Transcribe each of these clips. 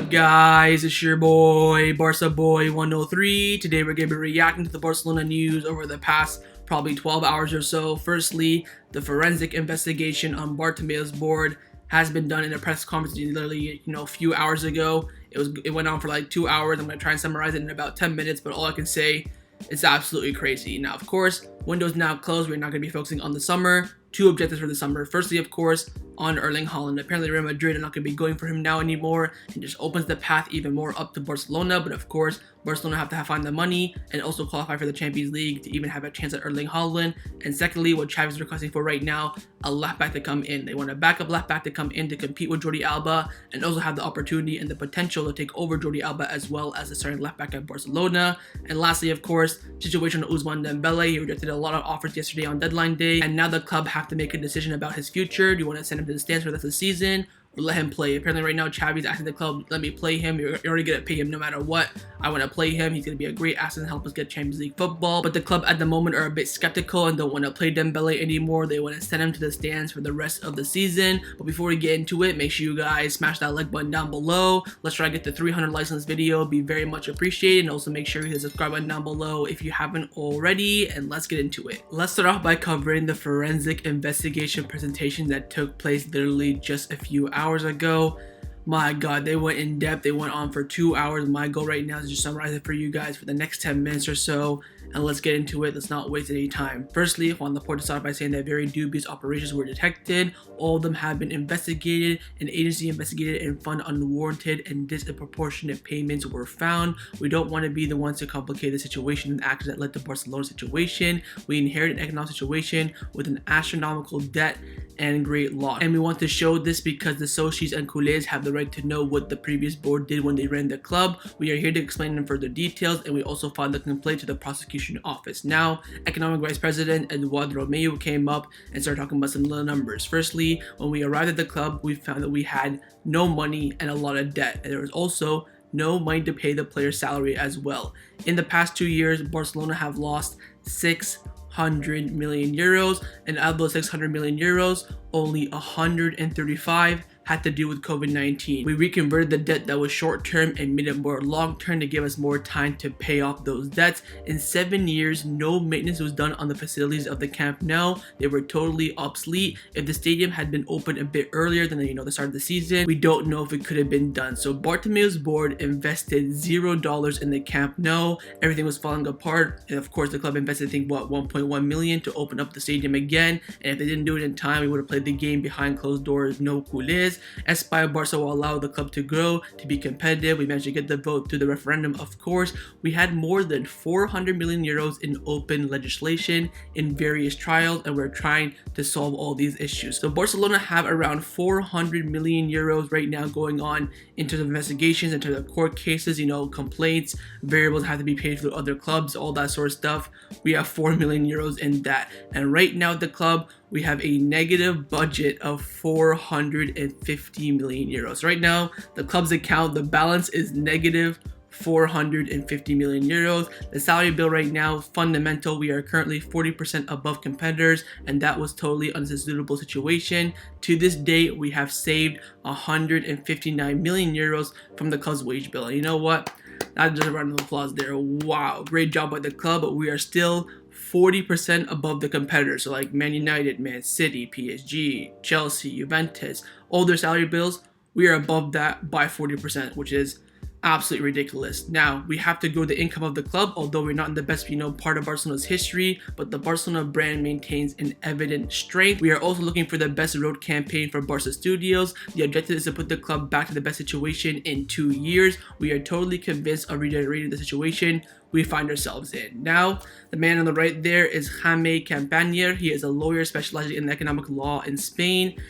up, guys? It's your boy, Barca Boy 103. Today we're going to be reacting to the Barcelona news over the past probably 12 hours or so. Firstly, the forensic investigation on Bartomeu's board has been done in a press conference literally, a few hours ago. It went on for like 2 hours. I'm going to try and summarize it in about 10 minutes, but all I can say, it's absolutely crazy. Now, of course, window's now closed. We're not going to be focusing on the summer. Two objectives for the summer. Firstly, of course, on Erling Haaland. Apparently, Real Madrid are not going to be going for him now anymore, and just opens the path even more up to Barcelona. But of course, Barcelona have to find the money and also qualify for the Champions League to even have a chance at Erling Haaland. And secondly, what Xavi is requesting for right now, a left back to come in. They want a backup left back to come in to compete with Jordi Alba and also have the opportunity and the potential to take over Jordi Alba as well as the starting left back at Barcelona. And lastly, of course, situation of Ousmane Dembele. He rejected a lot of offers yesterday on deadline day, and now the club have to make a decision about his future. Do you want to send him to the stands for the rest of the season or let him play? Apparently right now Xavi's asking the club, let me play him. You're already going to pay him no matter what. I want to play him. He's going to be a great asset and help us get Champions League football. But the club at the moment are a bit skeptical and don't want to play Dembele anymore. They want to send him to the stands for the rest of the season. But before we get into it, make sure you guys smash that like button down below. Let's try to get to 300 likes on this video. It'd be very much appreciated. And also make sure you hit the subscribe button down below if you haven't already. And let's get into it. Let's start off by covering the forensic investigation presentation that took place literally just a few hours ago. My god, they went in depth. They went on for 2 hours. My goal right now is to just summarize it for you guys for the next 10 minutes or so, and let's get into it. Let's not waste any time. Firstly, Juan Laporta started by saying that very dubious operations were detected. All of them have been investigated. An agency investigated and found unwarranted and disproportionate payments were found. We don't want to be the ones to complicate the situation and actions that led to Barcelona's situation. We inherited an economic situation with an astronomical debt and great loss. And we want to show this because the Socis and Culés have the right to know what the previous board did when they ran the club. We are here to explain in further details, and we also filed the complaint to the prosecution office. Now, Economic Vice President Eduardo Romeo came up and started talking about some little numbers. Firstly, when we arrived at the club, we found that we had no money and a lot of debt, and there was also no money to pay the player's salary as well. In the past 2 years, Barcelona have lost 600 million euros, and out of those 600 million euros, only 135 had to do with COVID-19. We reconverted the debt that was short-term and made it more long-term to give us more time to pay off those debts. In 7 years, no maintenance was done on the facilities of the Camp Nou. They were totally obsolete. If the stadium had been opened a bit earlier than the start of the season, we don't know if it could have been done. So Bartomeu's board invested $0 in the Camp Nou. Everything was falling apart, and of course the club invested, I think, 1.1 million to open up the stadium again. And if they didn't do it in time, we would have played the game behind closed doors, no culés. Aspire Barca will allow the club to grow, to be competitive. We managed to get the vote through the referendum, of course. We had more than 400 million euros in open legislation in various trials, and we're trying to solve all these issues. So Barcelona have around 400 million euros right now going on in terms of investigations, in terms of court cases, complaints, variables have to be paid through other clubs, all that sort of stuff. We have 4 million euros in that. And right now at the club, we have a negative budget of 450 million euros. Right now, the club's account, the balance is negative 450 million euros. The salary bill right now, fundamental, we are currently 40% above competitors, and that was totally unsuitable situation. To this date, we have saved 159 million euros from the club's wage bill. And you know what? That's just a round of applause there. Wow, great job by the club, but we are still 40% above the competitors. So like Man United, Man City, PSG, Chelsea, Juventus, all their salary bills, we are above that by 40%, which is absolutely ridiculous. Now, we have to grow the income of the club, although we're not in the best, part of Barcelona's history, but the Barcelona brand maintains an evident strength. We are also looking for the best road campaign for Barca Studios. The objective is to put the club back to the best situation in 2 years. We are totally convinced of regenerating the situation we find ourselves in. Now, the man on the right there is Jaime Campañer. He is a lawyer specializing in economic law in Spain.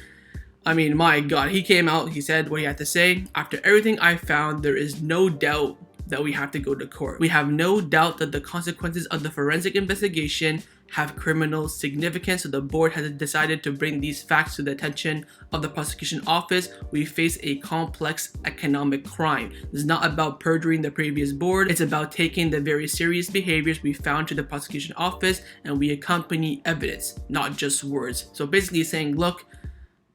I mean, my god, he came out, he said what he had to say. After everything I found, there is no doubt that we have to go to court. We have no doubt that the consequences of the forensic investigation have criminal significance, so the board has decided to bring these facts to the attention of the prosecution office. We face a complex economic crime. This is not about perjuring the previous board, it's about taking the very serious behaviors we found to the prosecution office, and we accompany evidence, not just words. So basically saying, look,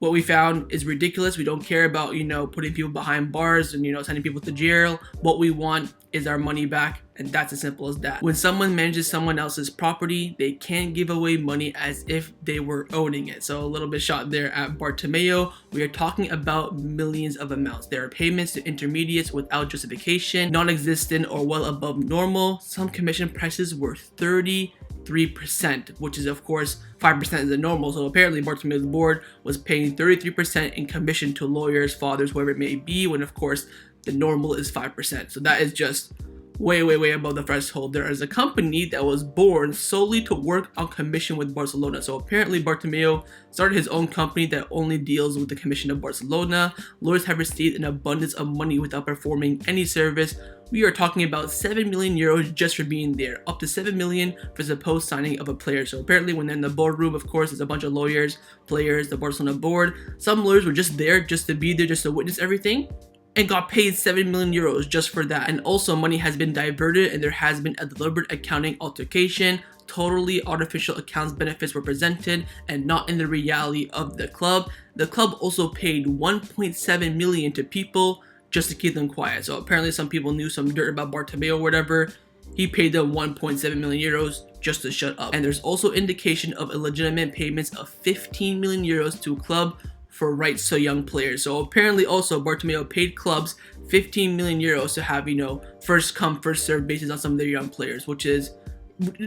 what we found is ridiculous. We don't care about, putting people behind bars and, sending people to jail. What we want is our money back, and that's as simple as that. When someone manages someone else's property, they can't give away money as if they were owning it. So a little bit shot there at Bartomeu. We are talking about millions of amounts. There are payments to intermediates without justification, non-existent or well above normal. Some commission prices were 33%, which is of course 5% is the normal. So apparently Bartomeu's board was paying 33% in commission to lawyers, fathers, whoever it may be, when of course the normal is 5%. So that is just way above the threshold. There is a company that was born solely to work on commission with Barcelona. So apparently Bartomeu started his own company that only deals with the commission of Barcelona. Lawyers have received an abundance of money without performing any service. We are talking about 7 million euros just for being there, up to 7 million for supposed signing of a player. So apparently when they're in the boardroom, of course, there's a bunch of lawyers, players, the Barcelona board. Some lawyers were just there just to be there, just to witness everything, and got paid 7 million euros just for that. And also money has been diverted, and there has been a deliberate accounting altercation. Totally artificial accounts benefits were presented and not in the reality of the club. The club also paid 1.7 million to people just to keep them quiet. So apparently some people knew some dirt about Bartomeu or whatever. He paid them 1.7 million euros just to shut up. And there's also indication of illegitimate payments of 15 million euros to a club for rights to young players. So apparently also Bartomeu paid clubs 15 million euros to have, first come, first served basis on some of their young players, which is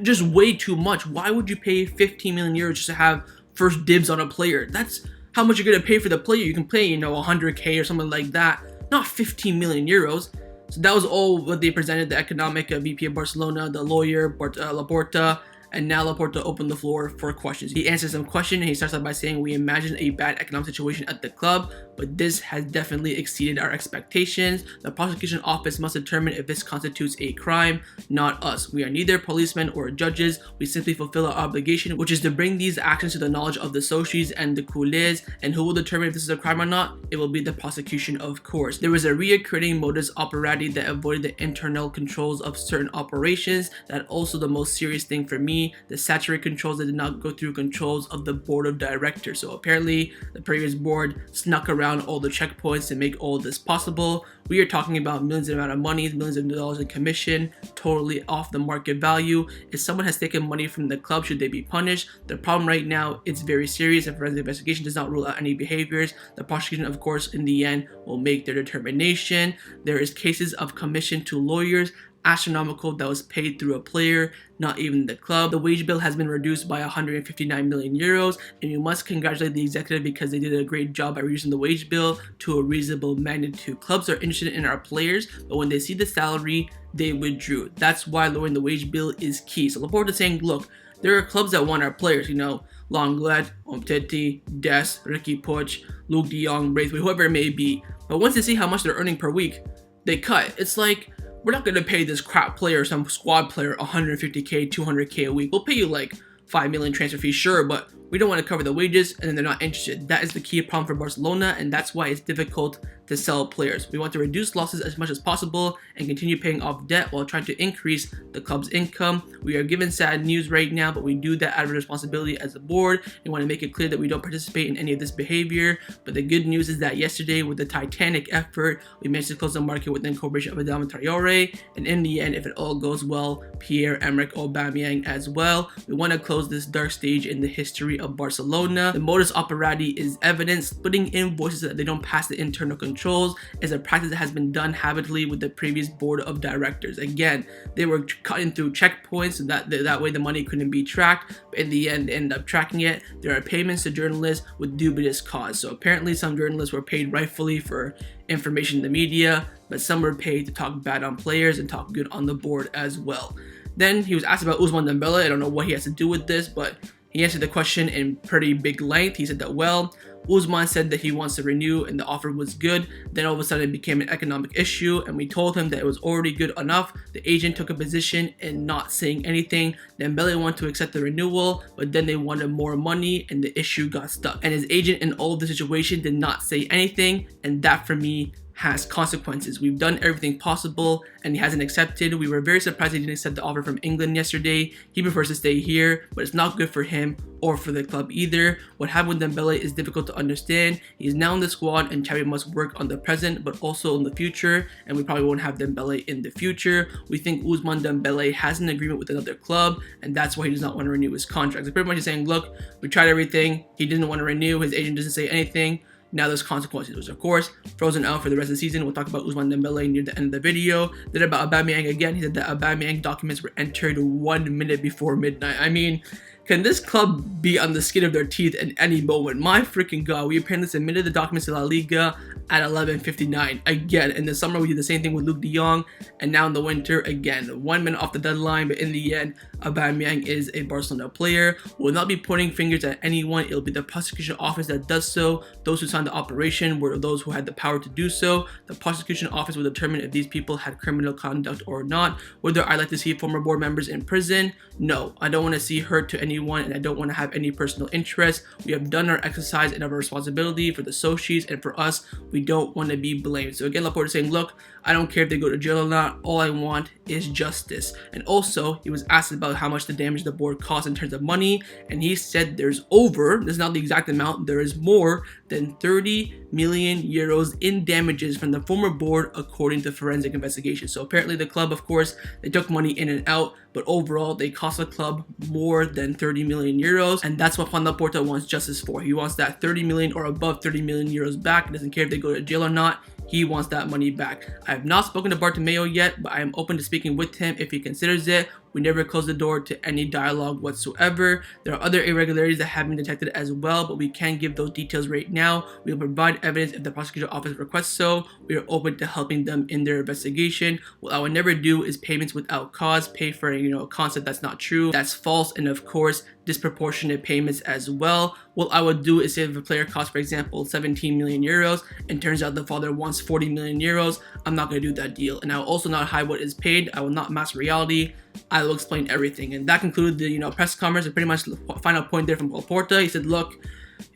just way too much. Why would you pay 15 million euros just to have first dibs on a player? That's how much you're gonna pay for the player. You can pay, 100K or something like that, not 15 million euros. So that was all what they presented, the economic VP of Barcelona, the lawyer, Laporta. And now Laporta opened the floor for questions. He answers some questions and he starts out by saying, we imagine a bad economic situation at the club, but this has definitely exceeded our expectations. The prosecution office must determine if this constitutes a crime, not us. We are neither policemen or judges. We simply fulfill our obligation, which is to bring these actions to the knowledge of the socios and the culés, and who will determine if this is a crime or not? It will be the prosecution, of course. There was a reoccurring modus operandi that avoided the internal controls of certain operations. That also the most serious thing for me, the statutory controls that did not go through controls of the board of directors. So apparently the previous board snuck around all the checkpoints to make all this possible. We are talking about millions of amount of money, millions of dollars in commission, totally off the market value. If someone has taken money from the club, should they be punished? The problem right now, it's very serious. A forensic investigation does not rule out any behaviors. The prosecution, of course, in the end, will make their determination. There is cases of commission to lawyers, astronomical, that was paid through a player, not even the club. The wage bill has been reduced by 159 million euros, and you must congratulate the executive because they did a great job by reducing the wage bill to a reasonable magnitude. Clubs are interested in our players, but when they see the salary, they withdrew. That's why lowering the wage bill is key. So Laporta is saying, look, there are clubs that want our players, Lenglet, Umtiti, Des, Ricky Puig, Luke de Jong, Braithwaite, whoever it may be. But once they see how much they're earning per week, they cut. It's like, we're not going to pay this crap player, some squad player, 150K, 200K a week. We'll pay you like 5 million transfer fees, sure, but we don't want to cover the wages, and then they're not interested. That is the key problem for Barcelona, and that's why it's difficult to sell players. We want to reduce losses as much as possible and continue paying off debt while trying to increase the club's income. We are given sad news right now, but we do that out of responsibility as a board and want to make it clear that we don't participate in any of this behavior. But the good news is that yesterday, with the titanic effort, we managed to close the market with the incorporation of Adama Traore, and in the end, if it all goes well, Pierre-Emerick Aubameyang as well. We want to close this dark stage in the history of Barcelona. The modus operandi is evident. Splitting invoices so that they don't pass the internal controls is a practice that has been done habitually with the previous board of directors. Again, they were cutting through checkpoints so that way the money couldn't be tracked, but in the end they end up tracking it. There are payments to journalists with dubious cause. So apparently some journalists were paid rightfully for information in the media, but some were paid to talk bad on players and talk good on the board as well. Then he was asked about Ousmane Dembele. I don't know what he has to do with this, but he answered the question in pretty big length. He said that, well, Ousmane said that he wants to renew and the offer was good. Then all of a sudden it became an economic issue, and we told him that it was already good enough. The agent took a position in not saying anything. Dembele wanted to accept the renewal, but then they wanted more money and the issue got stuck. And his agent in all of the situation did not say anything, and that for me has consequences. We've done everything possible and he hasn't accepted. We were very surprised he didn't accept the offer from England yesterday. He prefers to stay here, but it's not good for him or for the club either. What happened with Dembele is difficult to understand. He's now in the squad and Xavi must work on the present but also in the future, and we probably won't have Dembele in the future. We think Ousmane Dembele has an agreement with another club and that's why he does not want to renew his contract. So pretty much he's saying, look, we tried everything, he didn't want to renew, his agent doesn't say anything. Now there's consequences, which of course frozen out for the rest of the season. We'll talk about Ousmane Dembele near the end of the video. Then about Aubameyang again, he said that Aubameyang documents were entered 1 minute before midnight. I mean, can this club be on the skin of their teeth at any moment? My freaking god, we apparently submitted the documents to La Liga at 11:59. Again, in the summer we did the same thing with Luke de Jong, and now in the winter, again, 1 minute off the deadline, but in the end, Aubameyang is a Barcelona player. We'll not be pointing fingers at anyone. It'll be the prosecution office that does so. Those who signed the operation were those who had the power to do so. The prosecution office will determine if these people had criminal conduct or not. Whether I like to see former board members in prison? No, I don't want to see hurt to anyone, and I don't want to have any personal interest. We have done our exercise and our responsibility for the Sochis, and for us, we don't want to be blamed. So again, Laporte is saying, look, I don't care if they go to jail or not. All I want is justice. And also, he was asked about how much the damage the board cost in terms of money, and he said there's over, this is not the exact amount, there is more than 30 million euros in damages from the former board according to forensic investigation. So apparently the club, of course, they took money in and out, but overall they cost the club more than 30 million euros, and that's what Juan Laporta wants justice for. He wants that 30 million or above 30 million euros back. He doesn't care if they go to jail or not. He wants that money back. I have not spoken to Bartomeu yet, but I am open to speaking with him if he considers it. We never close the door to any dialogue whatsoever. There are other irregularities that have been detected as well, but we can't give those details right now. We will provide evidence if the prosecution office requests so. We are open to helping them in their investigation. What I would never do is payments without cause, pay for a concept that's not true, that's false, and of course disproportionate payments as well. What I would do is say if a player costs, for example, 17 million euros and turns out the father wants 40 million euros, I'm not going to do that deal. And I will also not hide what is paid. I will not mask reality. I will explain everything. And that concluded the press conference. And pretty much the final point there from Laporta. He said, look,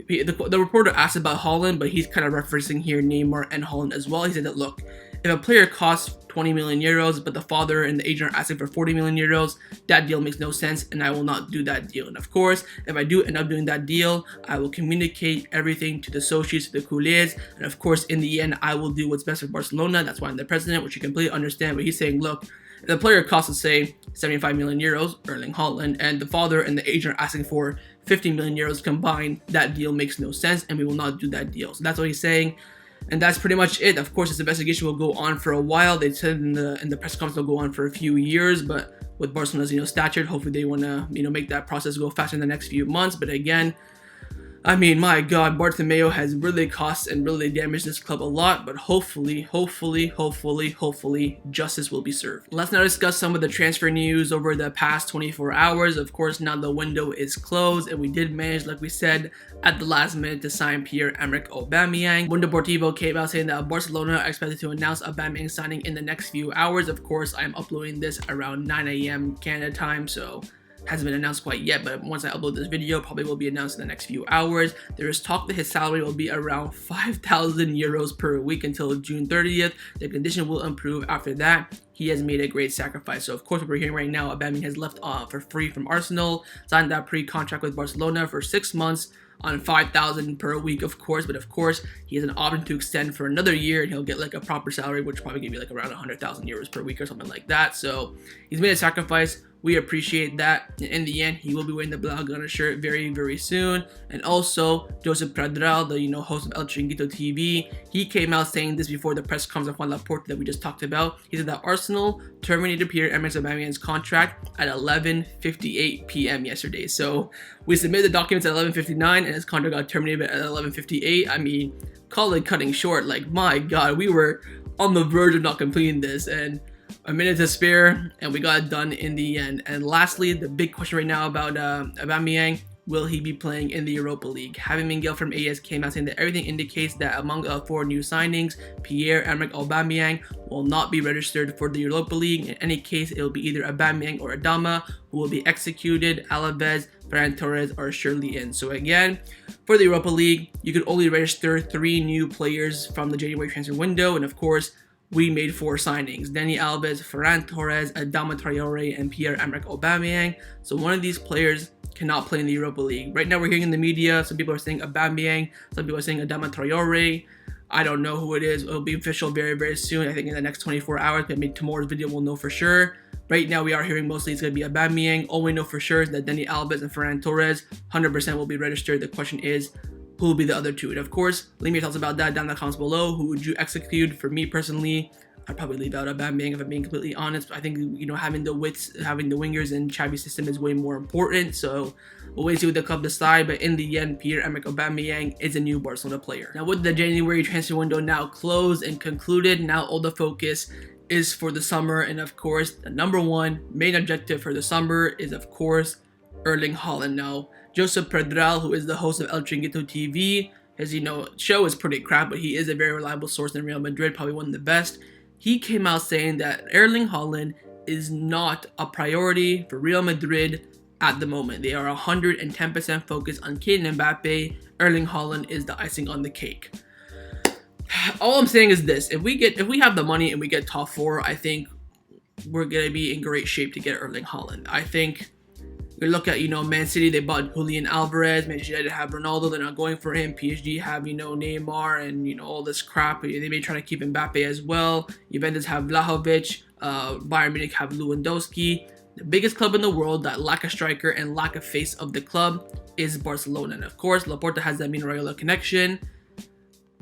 the reporter asked about Haaland, but he's kind of referencing here Neymar and Haaland as well. He said that, look, if a player costs 20 million euros, but the father and the agent are asking for 40 million euros, that deal makes no sense, and I will not do that deal. And of course, if I do end up doing that deal, I will communicate everything to the associates, to the culés, and of course, in the end, I will do what's best for Barcelona. That's why I'm the president, which you completely understand. But he's saying, look, if the player costs, let's say, 75 million euros, Erling Haaland, and the father and the agent are asking for 50 million euros combined, that deal makes no sense, and we will not do that deal. So that's what he's saying. And that's pretty much it. Of course, this investigation will go on for a while. They said in the press conference it'll go on for a few years, but with Barcelona's stature, hopefully they want to make that process go faster in the next few months. But again, I mean, my God, Bartomeu has really cost and really damaged this club a lot, but hopefully, justice will be served. Let's now discuss some of the transfer news over the past 24 hours. Of course, now the window is closed, and we did manage, like we said, at the last minute to sign Pierre-Emerick Aubameyang. Mundo Deportivo came out saying that Barcelona are expected to announce Aubameyang signing in the next few hours. Of course, I am uploading this around 9 a.m. Canada time, so hasn't been announced quite yet, but once I upload this video, probably will be announced in the next few hours. There is talk that his salary will be around 5,000 euros per week until June 30th. The condition will improve after that. He has made a great sacrifice. So of course, what we're hearing right now, Aubameyang has left for free from Arsenal, signed that pre-contract with Barcelona for 6 months on 5,000 per week, of course, but of course he has an option to extend for another year, and he'll get like a proper salary, which will probably give you like around 100,000 euros per week or something like that. So he's made a sacrifice. We appreciate that. And in the end, he will be wearing the Blaugrana shirt very, very soon. And also, Josep Pradral, the host of El Chiringuito TV, he came out saying this before the press conference of Juan Laporta that we just talked about. He said that Arsenal terminated Pierre-Emerick Aubameyang's contract at 11:58 p.m. yesterday. So we submitted the documents at 11:59, and his contract got terminated at 11:58. I mean, call it cutting short. Like, my God, we were on the verge of not completing this, and a minute to spare, and we got it done in the end. And lastly, the big question right now about Aubameyang, will he be playing in the Europa League? Javi Miguel from AS came out saying that everything indicates that among the 4 new signings, Pierre-Emerick Aubameyang will not be registered for the Europa League. In any case, it will be either Aubameyang or Adama who will be executed. Alaves, Ferran Torres are surely in. So again, for the Europa League, you could only register 3 new players from the January transfer window, and of course, we made 4 signings: Dani Alves, Ferran Torres, Adama Traore, and Pierre-Emerick Aubameyang. So one of these players cannot play in the Europa League. Right now we're hearing in the media, some people are saying Aubameyang, some people are saying Adama Traore. I don't know who it is. It'll be official very, very soon. I think in the next 24 hours, maybe tomorrow's video we'll know for sure. Right now we are hearing mostly it's going to be Aubameyang. All we know for sure is that Dani Alves and Ferran Torres 100% will be registered. The question is, who will be the other 2? And of course, leave me your thoughts about that down in the comments below. Who would you execute? For me personally, I'd probably leave out Aubameyang if I'm being completely honest. I think, you know, having the widths, having the wingers in Xavi's system is way more important. So we'll wait to see what the club decide. But in the end, Pierre-Emerick Aubameyang is a new Barcelona player. Now with the January transfer window now closed and concluded, now all the focus is for the summer. And of course, the number 1 main objective for the summer is of course Erling Haaland. Now, Josep Pedral, who is the host of El Chiringuito TV, his show is pretty crap, but he is a very reliable source in Real Madrid, probably one of the best. He came out saying that Erling Haaland is not a priority for Real Madrid at the moment. They are 110% focused on Kylian Mbappe. Erling Haaland is the icing on the cake. All I'm saying is this: if we have the money and we get top 4, I think we're gonna be in great shape to get Erling Haaland. I think we look at, Man City, they bought Julian Alvarez. Manchester United have Ronaldo, they're not going for him. PSG have, Neymar and, all this crap. They may try to keep Mbappe as well. Juventus have Vlahovic. Bayern Munich have Lewandowski. The biggest club in the world that lack a striker and lack a face of the club is Barcelona. And of course, Laporta has that Mino Raiola connection.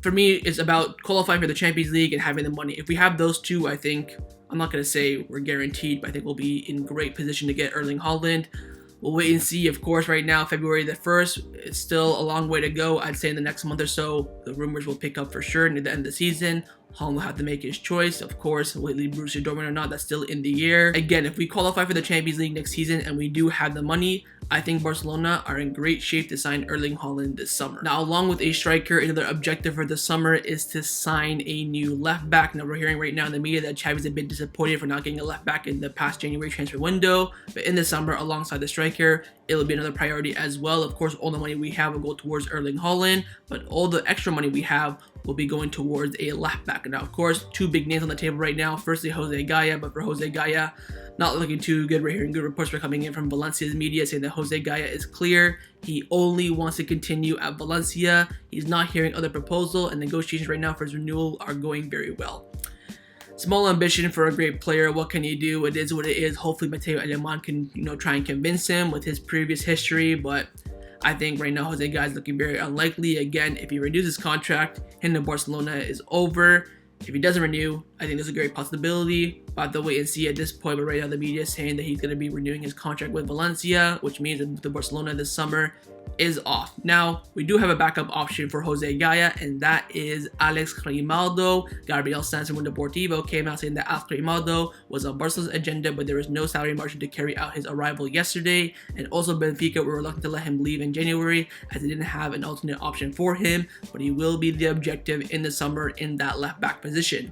For me, it's about qualifying for the Champions League and having the money. If we have those 2, I think, I'm not going to say we're guaranteed, but I think we'll be in great position to get Erling Haaland. We'll wait and see. Of course, right now, February the 1st, it's still a long way to go. I'd say in the next month or so, the rumors will pick up for sure near the end of the season. Haaland will have to make his choice. Of course, will he leave Borussia Dortmund or not, that's still in the air. Again, if we qualify for the Champions League next season and we do have the money, I think Barcelona are in great shape to sign Erling Haaland this summer. Now, along with a striker, another objective for the summer is to sign a new left back. Now, we're hearing right now in the media that Xavi's a bit disappointed for not getting a left back in the past January transfer window. But in the summer, alongside the striker, it will be another priority as well. Of course, all the money we have will go towards Erling Haaland, but all the extra money we have will be going towards a left back. Now, of course, 2 big names on the table right now. Firstly, Jose Gaya, but for Jose Gaya, not looking too good. We're hearing good reports are coming in from Valencia's media saying that Jose Gaya is clear. He only wants to continue at Valencia. He's not hearing other proposal, and negotiations right now for his renewal are going very well. Small ambition for a great player. What can you do? It is what it is. Hopefully, Mateo Alemán can, try and convince him with his previous history, but I think right now Jose Gaya is looking very unlikely. Again, if he renews his contract, him to Barcelona is over. If he doesn't renew, I think there's a great possibility. We'll have to wait and see at this point, but right now the media is saying that he's going to be renewing his contract with Valencia, which means that the Barcelona this summer is off. Now, we do have a backup option for Jose Gaya, and that is Alex Grimaldo. Gabriel Sanz from Deportivo came out saying that Alex Grimaldo was on Barcelona's agenda, but there was no salary margin to carry out his arrival yesterday. And also Benfica were reluctant to let him leave in January as they didn't have an alternate option for him, but he will be the objective in the summer in that left back position.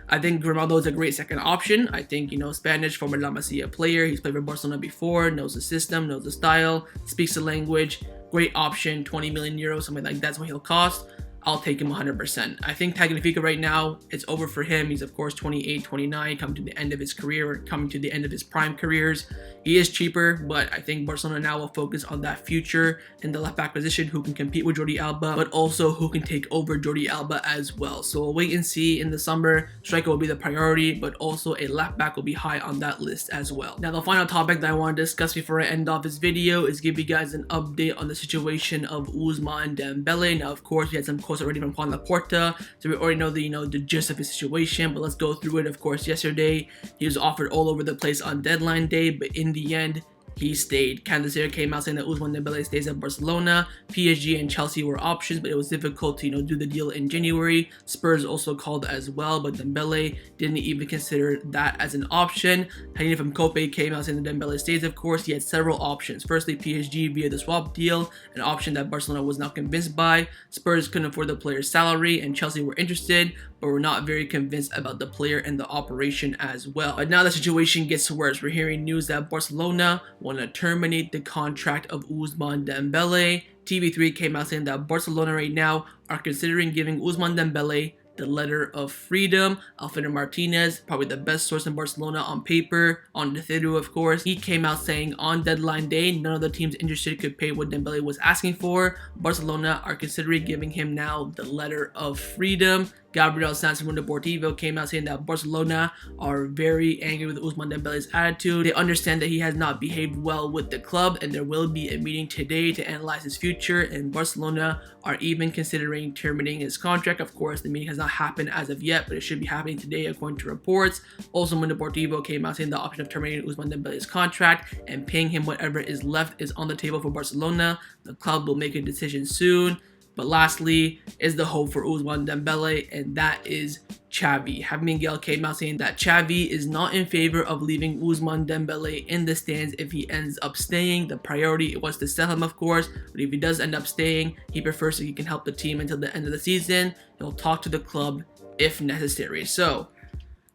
I think Grimaldo is a great second option. I think, Spanish, former La Masia player. He's played for Barcelona before, knows the system, knows the style, speaks the language. Great option, 20 million euros, something like that's what he'll cost. I'll take him 100%. I think Tagliafico right now, it's over for him. He's, of course, 28, 29, coming to the end of his career, or coming to the end of his prime careers. He is cheaper, but I think Barcelona now will focus on that future in the left-back position, who can compete with Jordi Alba, but also who can take over Jordi Alba as well. So we'll wait and see in the summer. Striker will be the priority, but also a left-back will be high on that list as well. Now, the final topic that I want to discuss before I end off this video is give you guys an update on the situation of Ousmane Dembele. Now, of course, we had some quotes already from Juan Laporta, so we already know the gist of his situation, but let's go through it. Of course, yesterday he was offered all over the place on deadline day, but in the end he stayed. Candace came out saying that Ousmane Dembele stays at Barcelona. PSG and Chelsea were options, but it was difficult to do the deal in January. Spurs also called as well, but Dembele didn't even consider that as an option. Hanina from Kope came out saying that Dembele stays. Of course, he had several options. Firstly, PSG via the swap deal, an option that Barcelona was not convinced by. Spurs couldn't afford the player's salary, and Chelsea were interested, but were not very convinced about the player and the operation as well. But now the situation gets worse. We're hearing news that Barcelona want to terminate the contract of Ousmane Dembele. TV3 came out saying that Barcelona right now are considering giving Ousmane Dembele the letter of freedom. Alfredo Martinez, probably the best source in Barcelona on paper, on the Theru of course, he came out saying on deadline day, none of the teams interested could pay what Dembele was asking for. Barcelona are considering giving him now the letter of freedom. Gabriel Sanz from Deportivo came out saying that Barcelona are very angry with Ousmane Dembele's attitude. They understand that he has not behaved well with the club, and there will be a meeting today to analyze his future, and Barcelona are even considering terminating his contract. Of course, the meeting has not happened as of yet, but it should be happening today according to reports. Also, Deportivo came out saying the option of terminating Ousmane Dembele's contract and paying him whatever is left is on the table for Barcelona. The club will make a decision soon. But lastly is the hope for Ousmane Dembele, and that is Xavi. Javi Miguel came out saying that Xavi is not in favor of leaving Ousmane Dembele in the stands if he ends up staying. The priority was to sell him, of course, but if he does end up staying, he prefers that he can help the team until the end of the season. He'll talk to the club if necessary. So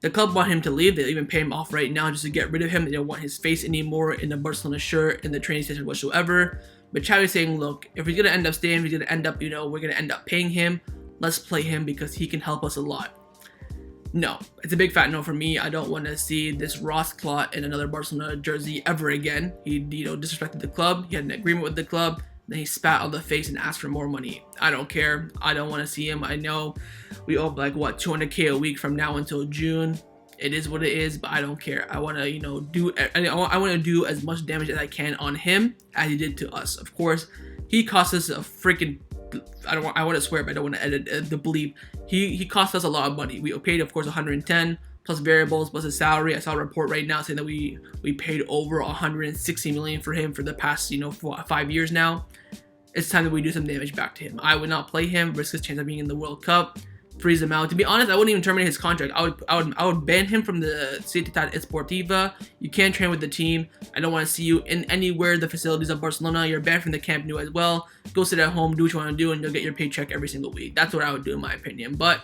the club want him to leave. They'll even pay him off right now just to get rid of him. They don't want his face anymore in the Barcelona shirt, in the training station whatsoever. But Xavi's saying, look, if he's going to end up staying, if he's going to end up, we're going to end up paying him, let's play him because he can help us a lot. No, it's a big fat no for me. I don't want to see this Ross Clot in another Barcelona jersey ever again. He, disrespected the club. He had an agreement with the club. Then he spat on the face and asked for more money. I don't care. I don't want to see him. I know we owe like, what, 200K a week from now until June. It is what it is, but I don't care. I want to, I want to do as much damage as I can on him as he did to us. Of course, he cost us a freaking, I want to swear, but I don't want to edit the bleep. He cost us a lot of money. We paid, of course, 110 plus variables plus his salary. I saw a report right now saying that we paid over 160 million for him for the past, 5 years now. It's time that we do some damage back to him. I would not play him, risk his chance of being in the World Cup. Freeze him out. To be honest, I wouldn't even terminate his contract. I would ban him from the Ciutat Esportiva. You can't train with the team. I don't want to see you in anywhere the facilities of Barcelona. You're banned from the Camp Nou as well. Go sit at home, do what you want to do, and you'll get your paycheck every single week. That's what I would do in my opinion. But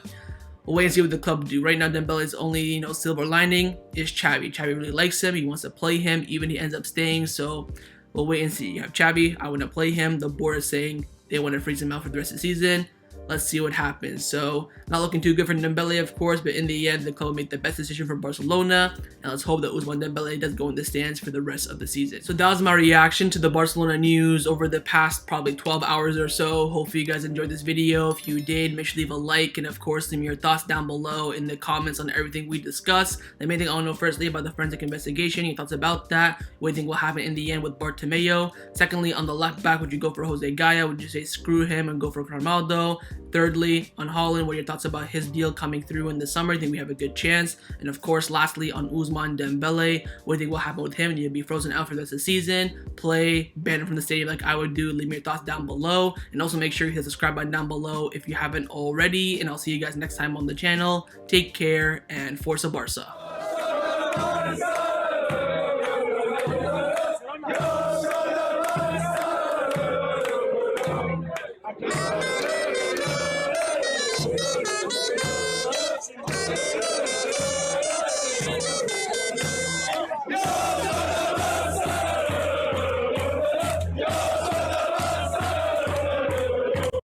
we'll wait and see what the club do. Right now, Dembele's only silver lining is Xavi. Xavi really likes him. He wants to play him, even if he ends up staying. So we'll wait and see. You have Xavi. I want to play him. The board is saying they want to freeze him out for the rest of the season. Let's see what happens. So, not looking too good for Dembele, of course, but in the end, the club will make the best decision for Barcelona, and let's hope that Ousmane Dembele does go in the stands for the rest of the season. So that was my reaction to the Barcelona news over the past probably 12 hours or so. Hopefully you guys enjoyed this video. If you did, make sure to leave a like, and of course, leave me your thoughts down below in the comments on everything we discussed. The main thing I want to know firstly about the forensic investigation, your thoughts about that, what do you think will happen in the end with Bartomeu. Secondly, on the left back, would you go for Jose Gaya? Would you say screw him and go for Grimaldo? Thirdly, on Haaland, what are your thoughts about his deal coming through in the summer? I think we have a good chance. And of course, lastly, on Ousmane Dembele, what do you think will happen with him? He'll be frozen out for the rest of the season, play, ban him from the stadium like I would do. Leave me your thoughts down below. And also make sure you hit the subscribe button down below if you haven't already. And I'll see you guys next time on the channel. Take care and Forza Barca.